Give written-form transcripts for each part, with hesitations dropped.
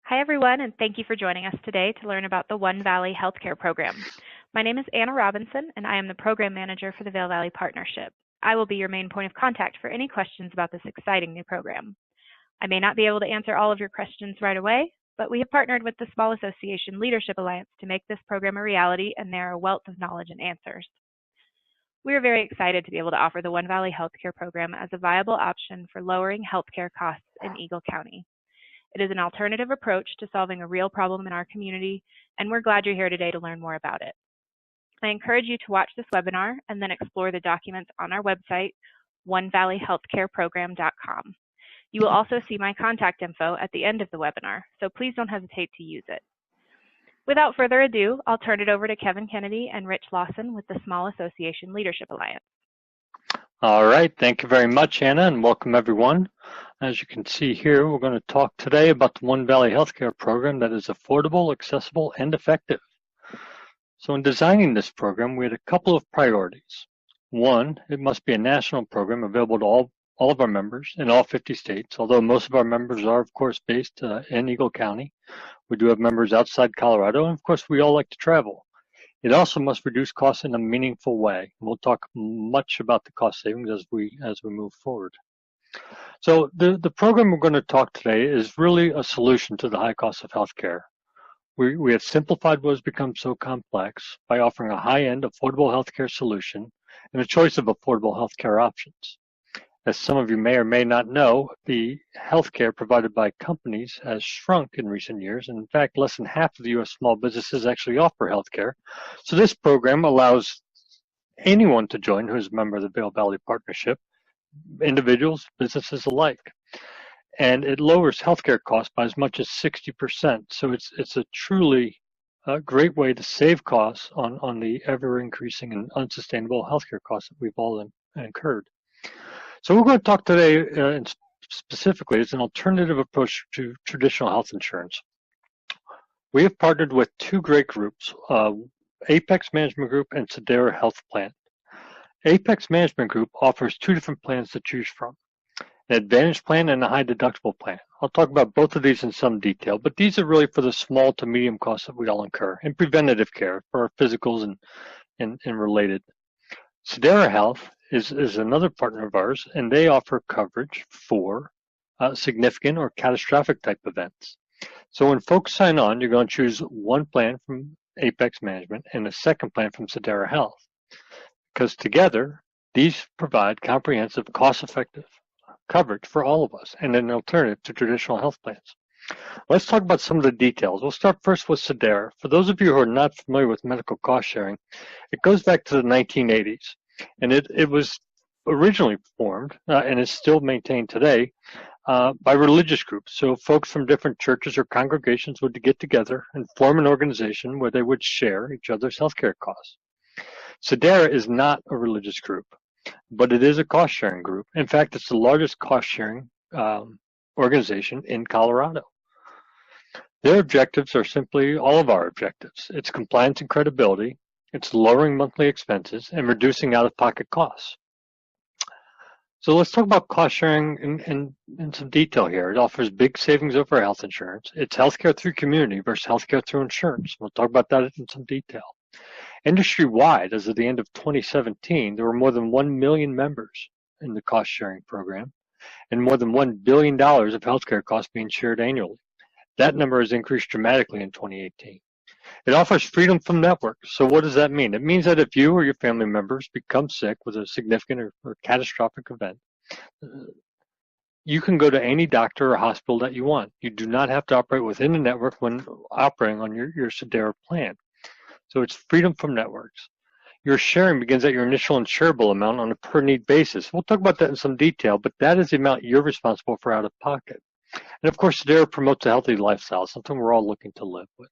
Hi, everyone, and thank you for joining us today to learn about the One Valley Healthcare Program. My name is Anna Robinson, and I am the Program Manager for the Vail Valley Partnership. I will be your main point of contact for any questions about this exciting new program. I may not be able to answer all of your questions right away, but we have partnered with the Small Association Leadership Alliance to make this program a reality, and they're a wealth of knowledge and answers. We are very excited to be able to offer the One Valley Healthcare Program as a viable option for lowering healthcare costs in Eagle County. It is an alternative approach to solving a real problem in our community, and we're glad you're here today to learn more about it. I encourage you to watch this webinar and then explore the documents on our website, onevalleyhealthcareprogram.com. You will also see my contact info at the end of the webinar, so please don't hesitate to use it. Without further ado, I'll turn it over to Kevin Kennedy and Rich Lawson with the Small Association Leadership Alliance. All right, thank you very much, Anna, and welcome everyone. As you can see here, we're going to talk today about the One Valley Healthcare Program that is affordable, accessible, and effective. So in designing this program, we had a couple of priorities. One, it must be a national program available to all of our members in all 50 states, although most of our members are, of course, based in Eagle County. We do have members outside Colorado, and of course, we all like to travel. It also must reduce costs in a meaningful way. We'll talk much about the cost savings as we move forward. So the program we're going to talk today is really a solution to the high cost of healthcare. We have simplified what has become so complex by offering a high-end affordable healthcare solution and a choice of affordable healthcare options. As some of you may or may not know, the healthcare provided by companies has shrunk in recent years, and in fact, less than half of the U.S. small businesses actually offer healthcare. So this program allows anyone to join who is a member of the Vail Valley Partnership, individuals, businesses alike. And it lowers healthcare costs by as much as 60%. So it's a truly great way to save costs on the ever-increasing and unsustainable healthcare costs that we've all incurred. So we're going to talk today specifically as an alternative approach to traditional health insurance. We have partnered with two great groups, Apex Management Group and Sedera Health Plan. Apex Management Group offers two different plans to choose from, an Advantage plan and a high deductible plan. I'll talk about both of these in some detail, but these are really for the small to medium costs that we all incur in preventative care for our physicals and related. Sedera Health is another partner of ours, and they offer coverage for significant or catastrophic type events. So when folks sign on, you're going to choose one plan from Apex Management and a second plan from Sedera Health, because together, these provide comprehensive, cost-effective coverage for all of us and an alternative to traditional health plans. Let's talk about some of the details. We'll start first with Sedera. For those of you who are not familiar with medical cost sharing, it goes back to the 1980s. And it was originally formed and is still maintained today by religious groups. So folks from different churches or congregations would get together and form an organization where they would share each other's healthcare costs. Sedera is not a religious group, but it is a cost-sharing group. In fact, it's the largest cost-sharing organization in Colorado. Their objectives are simply all of our objectives. It's compliance and credibility. It's lowering monthly expenses and reducing out-of-pocket costs. So let's talk about cost sharing in some detail here. It offers big savings over health insurance. It's healthcare through community versus healthcare through insurance. We'll talk about that in some detail. Industry-wide, as of the end of 2017, there were more than 1 million members in the cost-sharing program and more than $1 billion of healthcare costs being shared annually. That number has increased dramatically in 2018. It offers freedom from networks. So what does that mean? It means that if you or your family members become sick with a significant or catastrophic event, you can go to any doctor or hospital that you want. You do not have to operate within the network when operating on your Sedera plan. So it's freedom from networks. Your sharing begins at your initial insurable amount on a per-need basis. We'll talk about that in some detail, but that is the amount you're responsible for out of pocket. And of course, Sedera promotes a healthy lifestyle, something we're all looking to live with.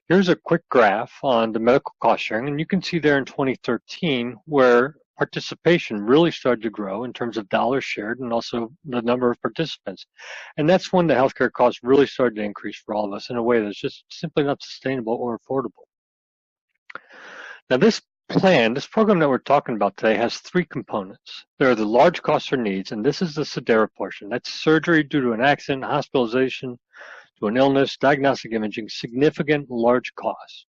Here's a quick graph on the medical cost sharing, and you can see there in 2013 where participation really started to grow in terms of dollars shared and also the number of participants. And that's when the healthcare costs really started to increase for all of us in a way that's just simply not sustainable or affordable. Now this program that we're talking about today has three components. There are the large costs or needs, and this is the Sedera portion. That's surgery due to an accident, hospitalization to an illness, diagnostic imaging, significant large costs.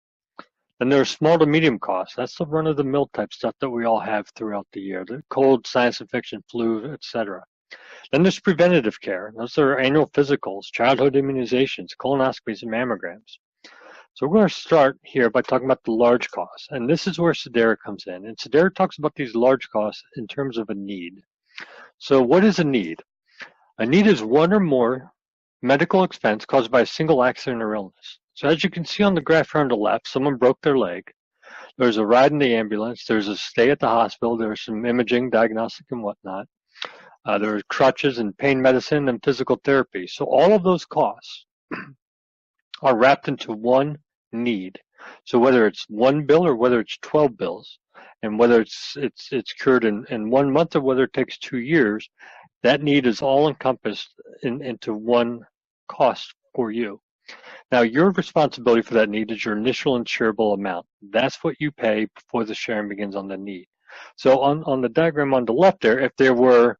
Then there are small to medium costs. That's the run-of-the-mill type stuff that we all have throughout the year, the cold, sinus infection, flu, etc. Then there's preventative care. Those are annual physicals, childhood immunizations, colonoscopies, and mammograms. So we're going to start here by talking about the large costs. And this is where SEDARA comes in. And SEDARA talks about these large costs in terms of a need. So what is a need? A need is one or more medical expense caused by a single accident or illness. So as you can see on the graph here on the left, someone broke their leg. There's a ride in the ambulance. There's a stay at the hospital. There's some imaging, diagnostic, and whatnot. There are crutches and pain medicine and physical therapy. So all of those costs are wrapped into one need. So whether it's one bill or whether it's 12 bills, and whether it's cured in 1 month or whether it takes 2 years, that need is all encompassed into one cost for you. Now, your responsibility for that need is your initial insurable amount. That's what you pay before the sharing begins on the need. So on the diagram on the left there, if there were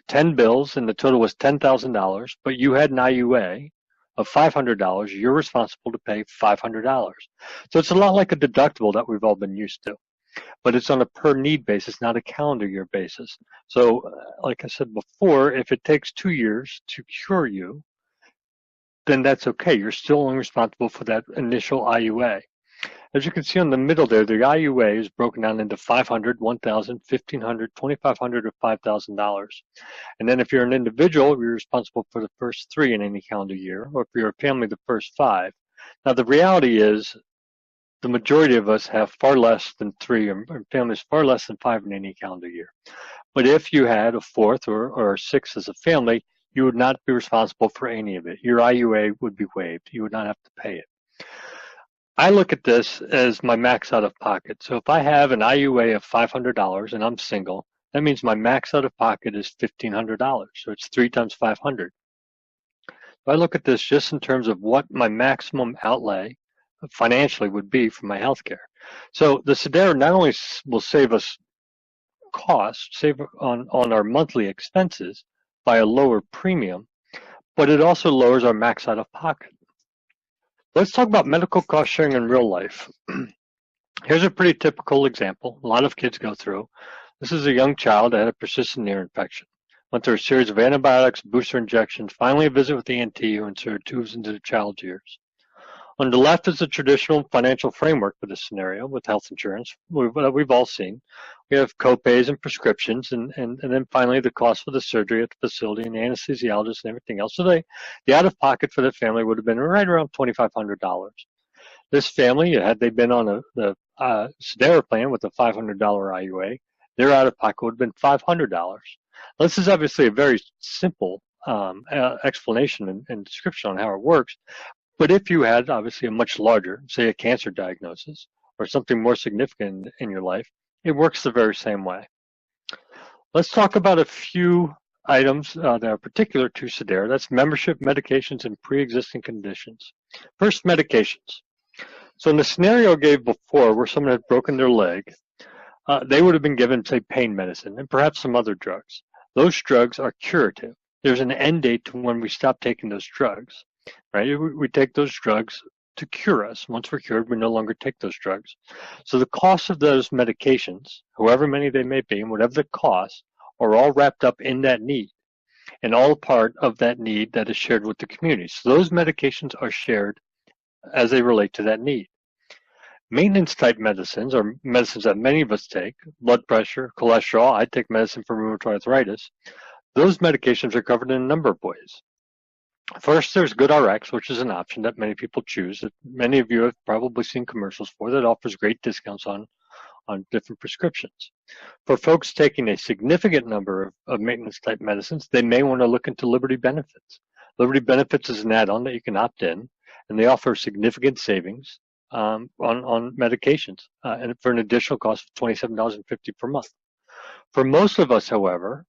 10 bills and the total was $10,000, but you had an IUA of $500, you're responsible to pay $500. So it's a lot like a deductible that we've all been used to, but it's on a per need basis, not a calendar year basis. So like I said before, if it takes 2 years to cure you, then that's okay. You're still only responsible for that initial IUA. As you can see on the middle there, the IUA is broken down into $500, $1,000, $1,500, $2,500, or $5,000. And then if you're an individual, you're responsible for the first 3 in any calendar year, or if you're a family, the first 5. Now the reality is the majority of us have far less than 3, or families far less than 5 in any calendar year. But if you had a 4th or a 6th as a family, you would not be responsible for any of it. Your IUA would be waived. You would not have to pay it. I look at this as my max out of pocket. So if I have an IUA of $500 and I'm single, that means my max out of pocket is $1,500. So it's 3 times 500. So I look at this just in terms of what my maximum outlay financially would be for my health care. So the SEDARA not only will save us costs, save on our monthly expenses by a lower premium, but it also lowers our max out of pocket. Let's talk about medical cost sharing in real life. Here's a pretty typical example a lot of kids go through. This is a young child that had a persistent ear infection. Went through a series of antibiotics, booster injections, finally a visit with the ENT who inserted tubes into the child's ears. On the left is the traditional financial framework for this scenario with health insurance we've all seen. We have copays and prescriptions, and then finally the cost for the surgery at the facility and the anesthesiologist and everything else. So the out-of-pocket for the family would have been right around $2,500. This family, had they been on the SEDARA plan with a $500 IUA, their out-of-pocket would have been $500. This is obviously a very simple explanation and description on how it works. But if you had obviously a much larger, say a cancer diagnosis or something more significant in your life, it works the very same way. Let's talk about a few items that are particular to SEDARA. That's membership, medications, and pre-existing conditions. First, medications. So in the scenario I gave before where someone had broken their leg, they would have been given, say, pain medicine and perhaps some other drugs. Those drugs are curative. There's an end date to when we stop taking those drugs. Right? We take those drugs to cure us. Once we're cured, we no longer take those drugs. So the cost of those medications, however many they may be, and whatever the cost, are all wrapped up in that need and all part of that need that is shared with the community. So those medications are shared as they relate to that need. Maintenance type medicines are medicines that many of us take, blood pressure, cholesterol. I take medicine for rheumatoid arthritis. Those medications are covered in a number of ways. First, there's GoodRx, which is an option that many people choose, that many of you have probably seen commercials for, that offers great discounts on different prescriptions. For folks taking a significant number of maintenance-type medicines, they may want to look into Liberty Benefits. Liberty Benefits is an add-on that you can opt in, and they offer significant savings on medications, and for an additional cost of $27.50 per month. For most of us, however,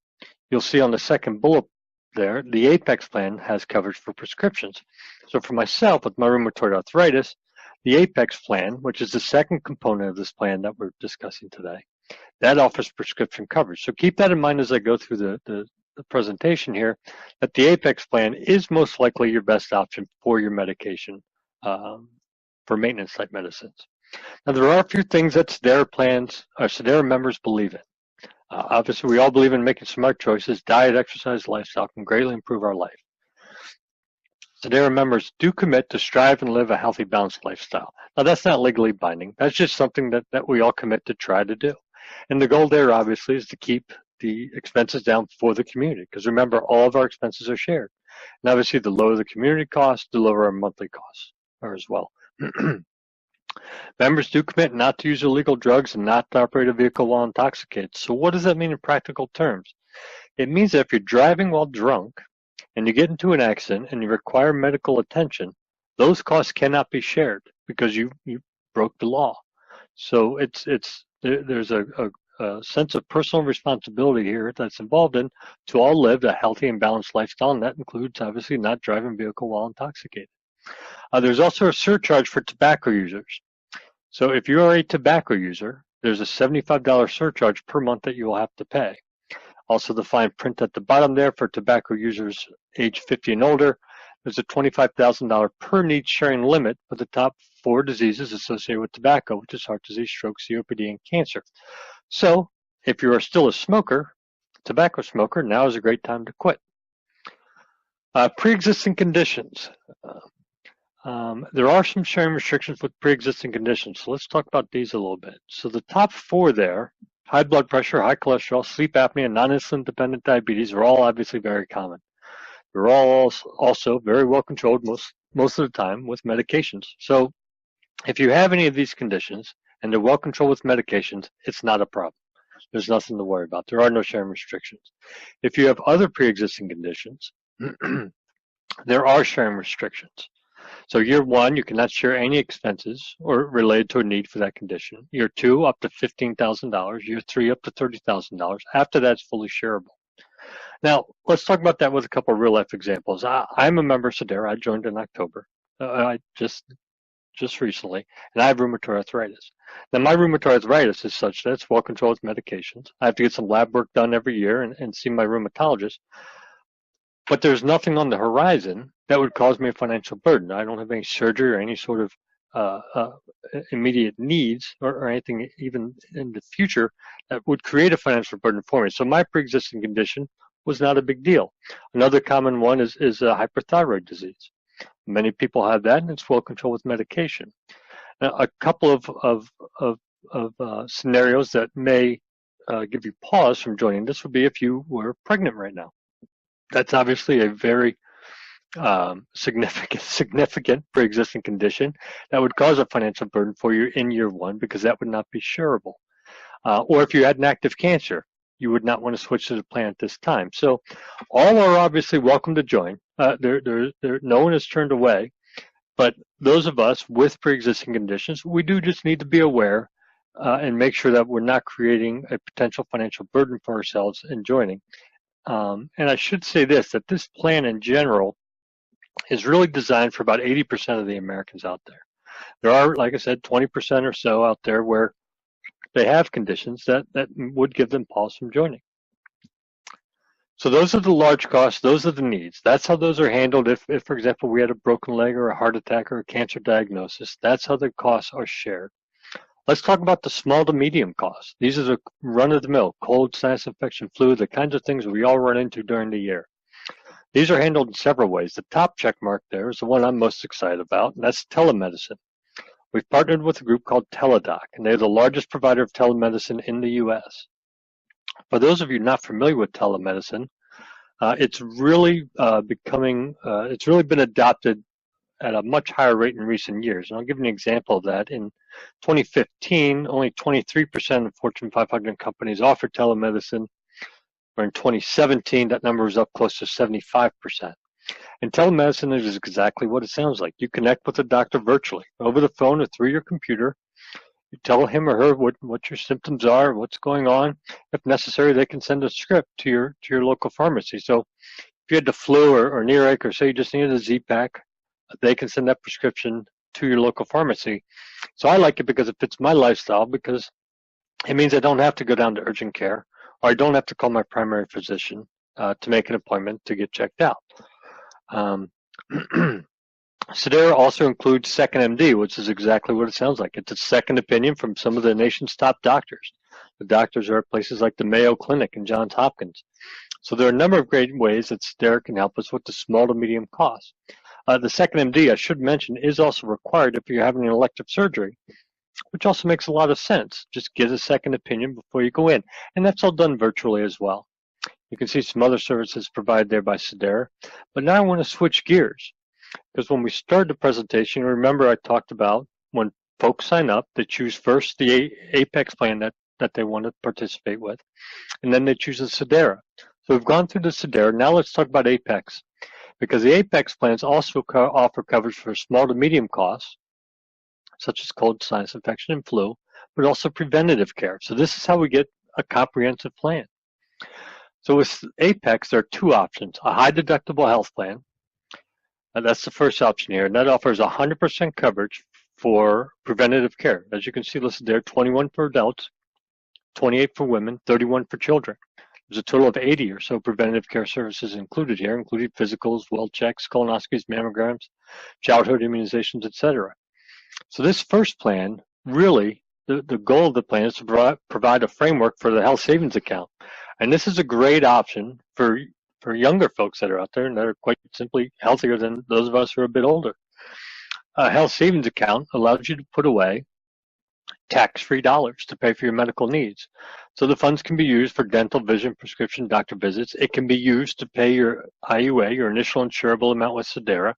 you'll see on the second bullet there, the Apex plan has coverage for prescriptions. So for myself, with my rheumatoid arthritis, the Apex plan, which is the second component of this plan that we're discussing today, that offers prescription coverage. So keep that in mind as I go through the the presentation here, that the Apex plan is most likely your best option for your medication for maintenance type medicines. Now, there are a few things that Sedera members believe in. Obviously, we all believe in making smart choices. Diet, exercise, lifestyle can greatly improve our life. Sedera members do commit to strive and live a healthy, balanced lifestyle. Now, that's not legally binding. That's just something that we all commit to try to do. And the goal there, obviously, is to keep the expenses down for the community. Because remember, all of our expenses are shared. And obviously, the lower the community costs, the lower our monthly costs are as well. Members do commit not to use illegal drugs and not to operate a vehicle while intoxicated. So what does that mean in practical terms? It means that if you're driving while drunk and you get into an accident and you require medical attention, those costs cannot be shared because you broke the law. So there's a sense of personal responsibility here that's involved in to all live a healthy and balanced lifestyle, and that includes obviously not driving a vehicle while intoxicated. There's also a surcharge for tobacco users. So if you are a tobacco user, there's a $75 surcharge per month that you will have to pay. Also, the fine print at the bottom there for tobacco users age 50 and older, there's a $25,000 per need sharing limit for the top 4 diseases associated with tobacco, which is heart disease, stroke, COPD, and cancer. So if you are still a smoker, tobacco smoker, now is a great time to quit. Pre-existing conditions. There are some sharing restrictions with pre-existing conditions, so let's talk about these a little bit. So the top 4 there, high blood pressure, high cholesterol, sleep apnea, non-insulin dependent diabetes are all obviously very common. They're all also very well controlled most of the time with medications. So if you have any of these conditions and they're well controlled with medications, it's not a problem. There's nothing to worry about. There are no sharing restrictions. If you have other pre-existing conditions, there are sharing restrictions. So year 1, you cannot share any expenses or related to a need for that condition. Year 2, up to $15,000. Year 3, up to $30,000. After that, it's fully shareable. Now, let's talk about that with a couple of real-life examples. I'm a member of Sedera. I joined in October, just recently, and I have rheumatoid arthritis. Now, my rheumatoid arthritis is such that it's well controlled with medications. I have to get some lab work done every year and see my rheumatologist. But there's nothing on the horizon that would cause me a financial burden. I don't have any surgery or any sort of immediate needs or anything even in the future that would create a financial burden for me. So my pre-existing condition was not a big deal. Another common one is hyperthyroid disease. Many people have that, and it's well controlled with medication. Now, a couple of scenarios that may give you pause from joining this would be if you were pregnant right now. That's obviously a very significant pre-existing condition that would cause a financial burden for you in year 1 because that would not be shareable. Or if you had an active cancer, you would not want to switch to the plan at this time. So all are obviously welcome to join. No one is turned away, but those of us with pre-existing conditions, we do just need to be aware and make sure that we're not creating a potential financial burden for ourselves in joining. And I should say this, that this plan in general is really designed for about 80% of the Americans out there. There are, like I said, 20% or so out there where they have conditions that would give them pause from joining. So those are the large costs, those are the needs. That's how those are handled if, for example, we had a broken leg or a heart attack or a cancer diagnosis. That's how the costs are shared. Let's talk about the small to medium costs. These are the run-of-the-mill, cold, sinus infection, flu, the kinds of things we all run into during the year. These are handled in several ways. The top check mark there is the one I'm most excited about, and that's telemedicine. We've partnered with a group called Teladoc, and they're the largest provider of telemedicine in the U.S. For those of you not familiar with telemedicine, it's really been adopted at a much higher rate in recent years. And I'll give you an example of that. In 2015, only 23% of Fortune 500 companies offered telemedicine, where in 2017, that number was up close to 75%. And telemedicine is exactly what it sounds like. You connect with a doctor virtually, over the phone or through your computer. You tell him or her what your symptoms are, what's going on. If necessary, they can send a script to your local pharmacy. So if you had the flu or an earache, or say you just needed a Z-Pack, they can send that prescription to your local pharmacy. So I like it because it fits my lifestyle, because it means I don't have to go down to urgent care, or I don't have to call my primary physician to make an appointment to get checked out. Sedera also includes Second MD, which is exactly what it sounds like. It's a second opinion from some of the nation's top doctors. The doctors are at places like the Mayo Clinic and Johns Hopkins. So there are a number of great ways that Sedera can help us with the small to medium costs. The Second MD, I should mention, is also required if you're having an elective surgery, which also makes a lot of sense. Just get a second opinion before you go in. And that's all done virtually as well. You can see some other services provided there by Sedera. But now I want to switch gears. Because when we started the presentation, remember I talked about when folks sign up, they choose first the Apex plan that they want to participate with, and then they choose the Sedera. So we've gone through the Sedera. Now let's talk about Apex, because the Apex plans also offer coverage for small to medium costs, such as cold, sinus infection, and flu, but also preventative care. So this is how we get a comprehensive plan. So with Apex, there are two options: a high deductible health plan. That's the first option here, and that offers 100% coverage for preventative care. As you can see listed there, 21 for adults, 28 for women, 31 for children. There's a total of 80 or so preventative care services included here, including physicals, well checks, colonoscopies, mammograms, childhood immunizations, etc. So this first plan, really, the goal of the plan is to provide a framework for the health savings account. And this is a great option for younger folks that are out there and that are quite simply healthier than those of us who are a bit older. A health savings account allows you to put away tax-free dollars to pay for your medical needs. So the funds can be used for dental, vision, prescription, doctor visits. It can be used to pay your IUA, your initial insurable amount with Sedera,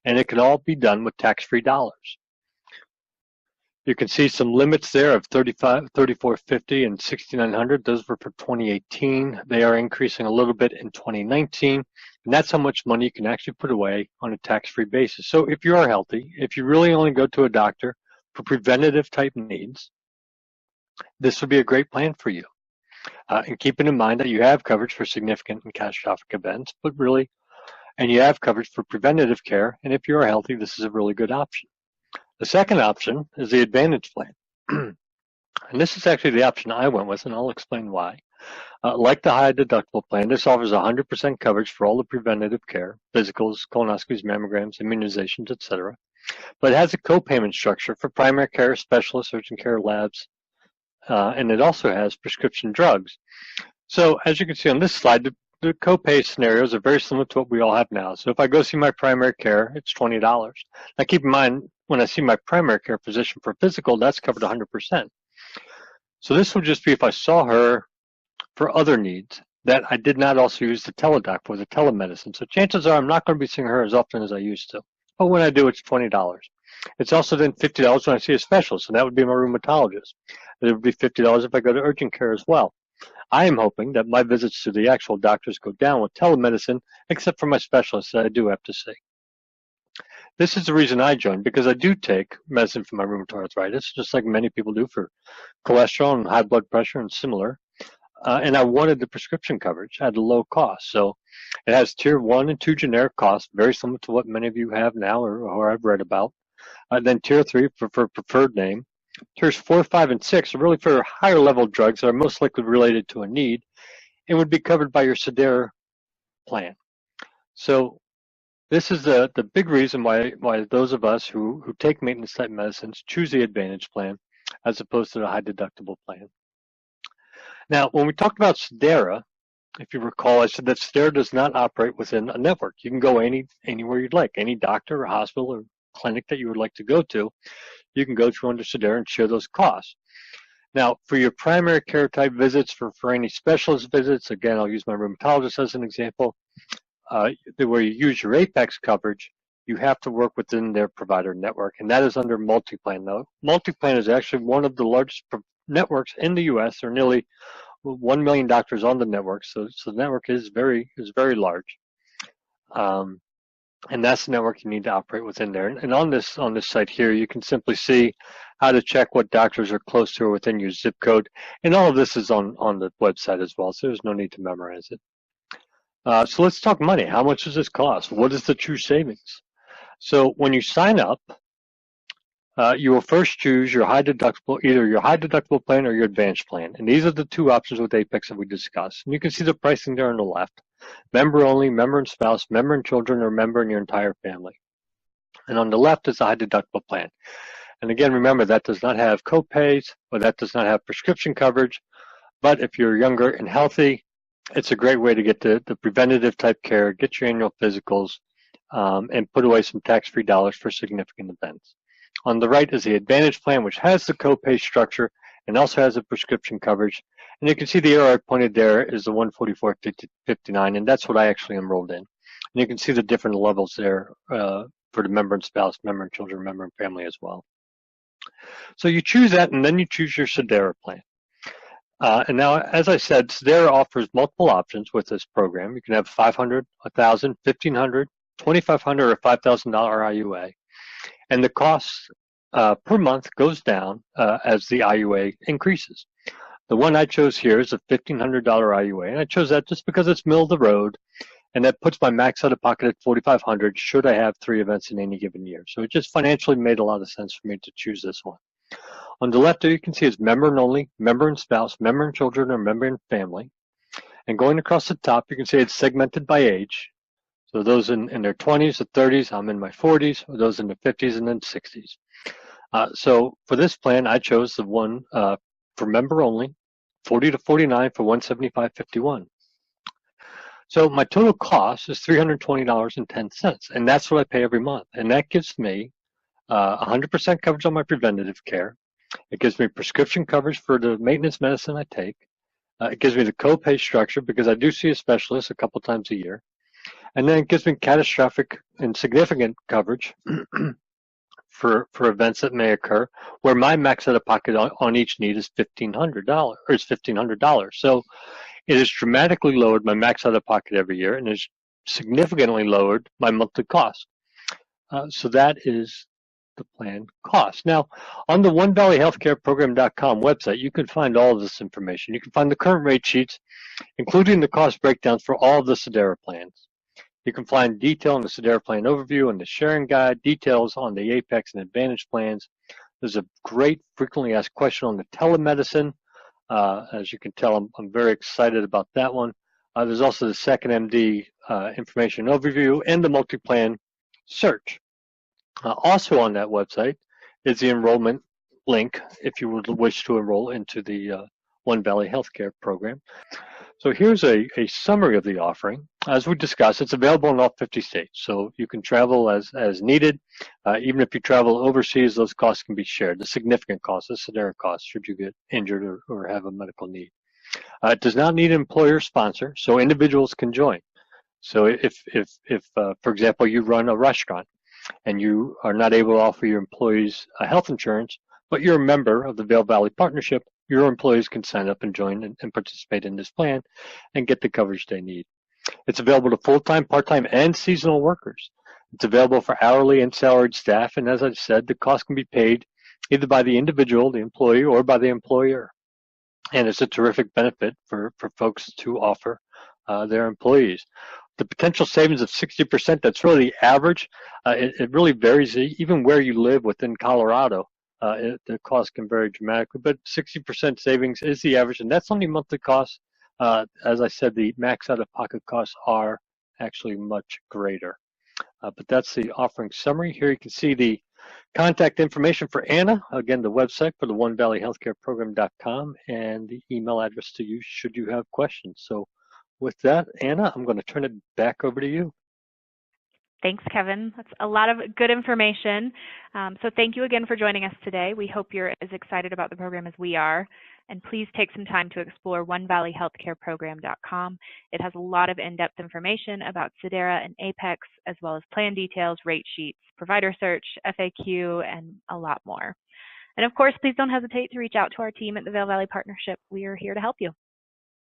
and it can all be done with tax-free dollars. You can see some limits there of $34.50 and $6,900. Those were for 2018. They are increasing a little bit in 2019, and that's how much money you can actually put away on a tax-free basis. So if you are healthy, if you really only go to a doctor for preventative type needs, this would be a great plan for you. And keeping in mind that you have coverage for significant and catastrophic events, and you have coverage for preventative care, and if you are healthy, this is a really good option. The second option is the Advantage plan. And this is actually the option I went with, and I'll explain why. Like the high deductible plan, this offers 100% coverage for all the preventative care, physicals, colonoscopies, mammograms, immunizations, etc. But it has a co-payment structure for primary care, specialist, urgent care, labs, and it also has prescription drugs. So as you can see on this slide, the co-pay scenarios are very similar to what we all have now. So if I go see my primary care, it's $20. Now keep in mind, when I see my primary care physician for physical, that's covered 100%. So this would just be if I saw her for other needs that I did not also use the teledoc for the telemedicine. So chances are I'm not going to be seeing her as often as I used to. But when I do, it's $20. It's also then $50 when I see a specialist, and that would be my rheumatologist. It would be $50 if I go to urgent care as well. I am hoping that my visits to the actual doctors go down with telemedicine, except for my specialists that I do have to see. This is the reason I joined, because I do take medicine for my rheumatoid arthritis, just like many people do for cholesterol and high blood pressure and similar. And I wanted the prescription coverage at a low cost. So it has tier 1 and 2 generic costs, very similar to what many of you have now or I've read about. Then tier 3 for preferred name. Tiers 4, 5, and 6 are really for higher level drugs that are most likely related to a need and would be covered by your Sedera plan. So this is the big reason why those of us who take maintenance type medicines choose the Advantage plan as opposed to the high deductible plan. Now, when we talked about Sedera, if you recall, I said that Sedera does not operate within a network. You can go anywhere you'd like, any doctor or hospital or clinic that you would like to go to, you can go to under Sedera and share those costs. Now, for your primary care type visits, for any specialist visits, again, I'll use my rheumatologist as an example, where you use your Apex coverage, you have to work within their provider network, and that is under MultiPlan. Now, MultiPlan is actually one of the largest networks in the U.S. There are nearly 1 million doctors on the network, so the network is very large. And that's the network you need to operate within there. And on this site here, you can simply see how to check what doctors are close to or within your zip code. And all of this is on the website as well, so there's no need to memorize it. So let's talk money. How much does this cost? What is the true savings? So when you sign up, you will first choose your high deductible, either your high deductible plan or your advanced plan. And these are the two options with Apex that we discussed. And you can see the pricing there on the left. member only, member and spouse, member and children, or member and your entire family. And on the left is the high deductible plan. And again, remember that does not have co-pays or that does not have prescription coverage. But if you're younger and healthy, it's a great way to get the preventative type care, get your annual physicals, and put away some tax-free dollars for significant events. On the right is the Advantage plan, which has the co-pay structure and also has a prescription coverage. And you can see the arrow I pointed there is the 144.59, and that's what I actually enrolled in. And you can see the different levels there for the member and spouse, member and children, member and family as well. So you choose that, and then you choose your Sedera plan. And now, as I said, Sedera offers multiple options with this program. You can have $500, $1,000, $1,500, $2,500, or $5,000 IUA. And the cost per month goes down as the IUA increases. The one I chose here is a $1,500 IUA, and I chose that just because it's middle of the road, and that puts my max out of pocket at $4,500 should I have 3 events in any given year. So it just financially made a lot of sense for me to choose this one. On the left there you can see it's member and only, member and spouse, member and children, or member and family. And going across the top you can see it's segmented by age. So those in their 20s or 30s, I'm in my 40s, or those in their 50s and then 60s. So for this plan, I chose the one for member only, 40 to 49 for $175.51. So my total cost is $320.10, and that's what I pay every month. And that gives me 100% coverage on my preventative care. It gives me prescription coverage for the maintenance medicine I take. It gives me the co-pay structure because I do see a specialist a couple times a year. And then it gives me catastrophic and significant coverage for events that may occur where my max out of pocket on each need is $1,500. So it has dramatically lowered my max out of pocket every year and has significantly lowered my monthly cost. So that is the plan cost. Now, on the OneValleyHealthcareProgram.com website, you can find all of this information. You can find the current rate sheets, including the cost breakdowns for all of the Sedera plans. You can find detail on the Sedera plan overview and the sharing guide, details on the Apex and Advantage plans. There's a great frequently asked question on the telemedicine. As you can tell, I'm very excited about that one. There's also the Second MD information overview and the multi-plan search. Also on that website is the enrollment link if you would wish to enroll into the One Valley Healthcare program. So here's a summary of the offering. As we discussed, it's available in all 50 states, so you can travel as needed. Even if you travel overseas, those costs can be shared, the significant costs, the Sedera costs, should you get injured or have a medical need. It does not need an employer sponsor, so individuals can join. So if for example, you run a restaurant and you are not able to offer your employees health insurance, but you're a member of the Vail Valley Partnership, your employees can sign up and join and participate in this plan and get the coverage they need. It's available to full-time, part-time, and seasonal workers. It's available for hourly and salaried staff, and as I said, the cost can be paid either by the individual, the employee, or by the employer. And it's a terrific benefit for folks to offer their employees. The potential savings of 60%, that's really the average. It really varies even where you live within Colorado. The cost can vary dramatically, but 60% savings is the average, and that's only monthly costs. As I said, the max out-of-pocket costs are actually much greater. But that's the offering summary. Here you can see the contact information for Anna. Again, the website for the OneValleyHealthcareProgram.com and the email address to you should you have questions. So with that, Anna, I'm going to turn it back over to you. Thanks, Kevin. That's a lot of good information. So thank you again for joining us today. We hope you're as excited about the program as we are. And please take some time to explore OneValleyHealthcareProgram.com. It has a lot of in-depth information about Sedera and Apex, as well as plan details, rate sheets, provider search, FAQ, and a lot more. And of course, please don't hesitate to reach out to our team at the Vail Valley Partnership. We are here to help you.